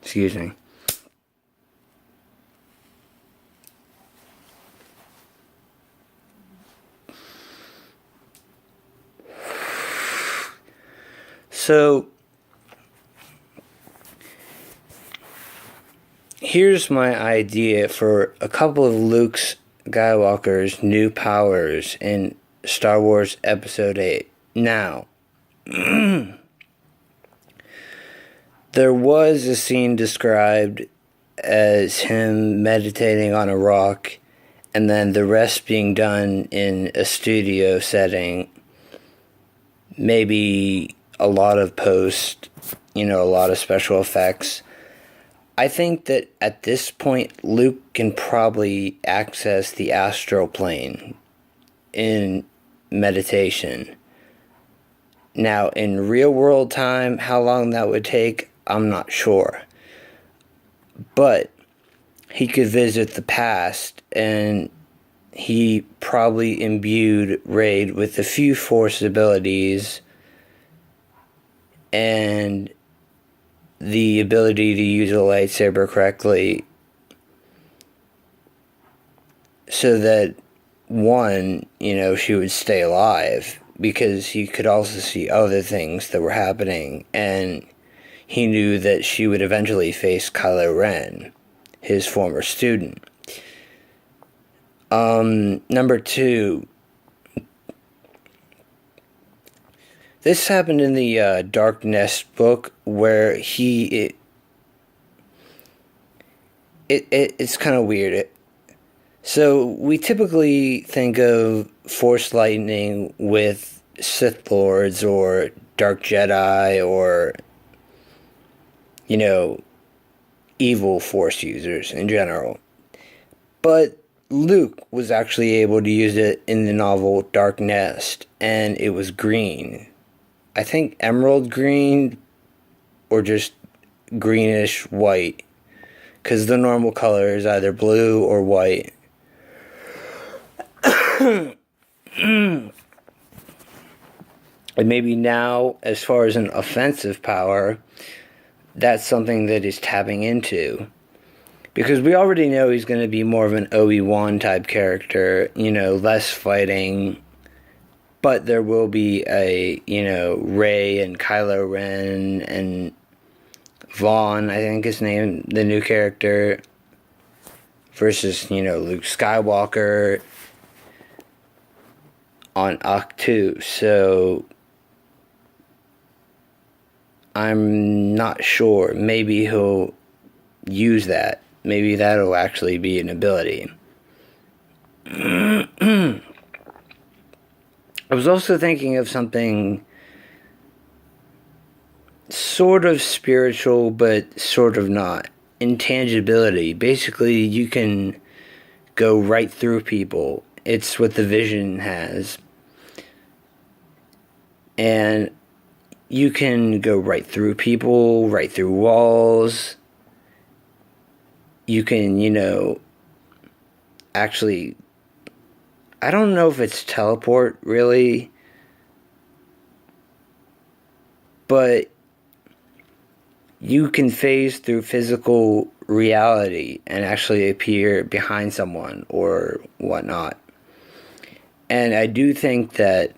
Excuse me. So, here's my idea for a couple of Luke Skywalker's new powers in Star Wars Episode 8. Now, there was a scene described as him meditating on a rock, and then the rest being done in a studio setting. Maybe a lot of post, a lot of special effects. I think that at this point, Luke can probably access the astral plane in meditation. Now, in real world time, how long that would take, I'm not sure. But he could visit the past, and he probably imbued Rey with a few Force abilities and the ability to use a lightsaber correctly, so that, one, she would stay alive, because he could also see other things that were happening, and he knew that she would eventually face Kylo Ren, his former student. Number two, this happened in the Dark Nest book, where it's kind of weird. So we typically think of Force lightning with Sith Lords or Dark Jedi or, evil Force users in general. But Luke was actually able to use it in the novel Dark Nest, and it was green. I think emerald green, or just greenish white, because the normal color is either blue or white. And maybe now, as far as an offensive power, that's something that he's tapping into. Because we already know he's going to be more of an Obi-Wan type character, less fighting. But there will be a, Rey and Kylo Ren and Vaughn, I think is named, the new character, versus, Luke Skywalker on Ahch-To. So I'm not sure. Maybe he'll use that. Maybe that'll actually be an ability. I was also thinking of something sort of spiritual, but sort of not. Intangibility. Basically, you can go right through people. It's what the Vision has. And you can go right through people, right through walls. You can, actually, I don't know if it's teleport, really, but you can phase through physical reality and actually appear behind someone or whatnot. And I do think that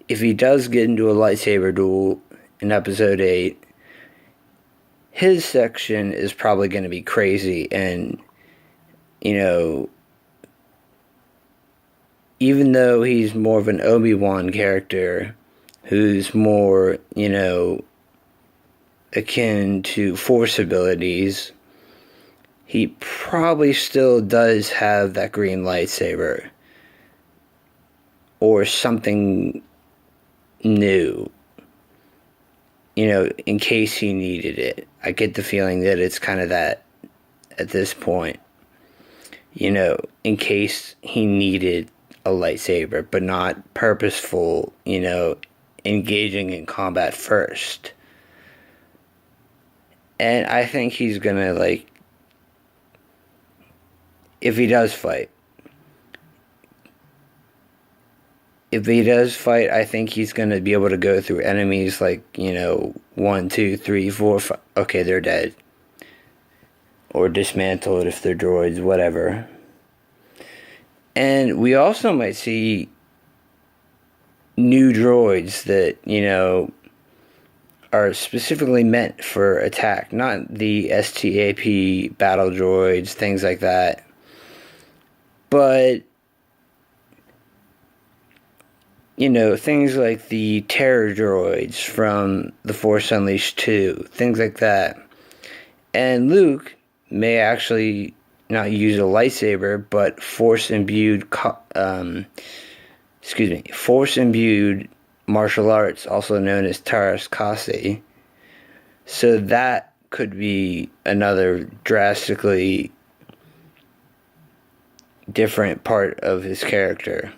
if he does get into a lightsaber duel in Episode 8, his section is probably going to be crazy, and, even though he's more of an Obi-Wan character, who's more, akin to Force abilities, he probably still does have that green lightsaber, or something new, in case he needed it. I get the feeling that it's kind of that at this point, in case he needed a lightsaber, but not purposeful, engaging in combat first. And I think he's gonna, if he does fight, if he does fight, I think he's going to be able to go through enemies like, 1, 2, 3, 4, 5. Okay, they're dead. Or dismantled if they're droids, whatever. And we also might see new droids that, are specifically meant for attack. Not the STAP battle droids, things like that. But things like the terror droids from The Force Unleashed 2, things like that. And Luke may actually not use a lightsaber, but force-imbued martial arts, also known as Taras Kasi. So that could be another drastically different part of his character.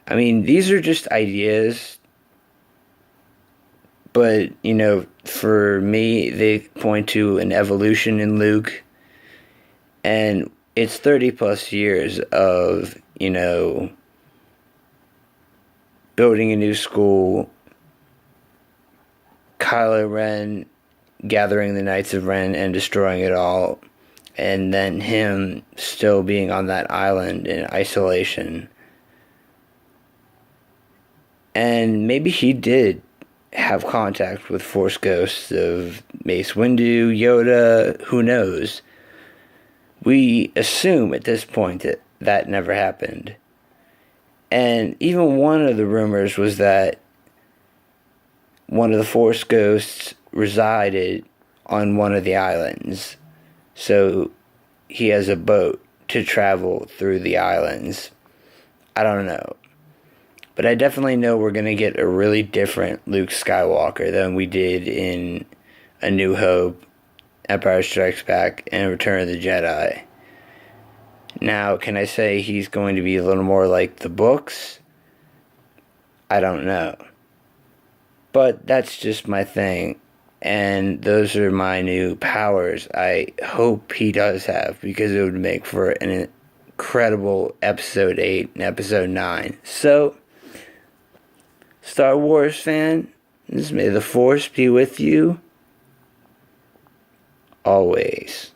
I mean, these are just ideas, but, for me, they point to an evolution in Luke, and it's 30 plus years of, building a new school, Kylo Ren gathering the Knights of Ren and destroying it all, and then him still being on that island in isolation. And maybe he did have contact with Force ghosts of Mace Windu, Yoda, who knows. We assume at this point that that never happened. And even one of the rumors was that one of the Force ghosts resided on one of the islands. So he has a boat to travel through the islands. I don't know. But I definitely know we're going to get a really different Luke Skywalker than we did in A New Hope, Empire Strikes Back, and Return of the Jedi. Now, can I say he's going to be a little more like the books? I don't know. But that's just my thing. And those are my new powers I hope he does have, because it would make for an incredible Episode 8 and Episode 9. So, Star Wars fan, may the Force be with you always.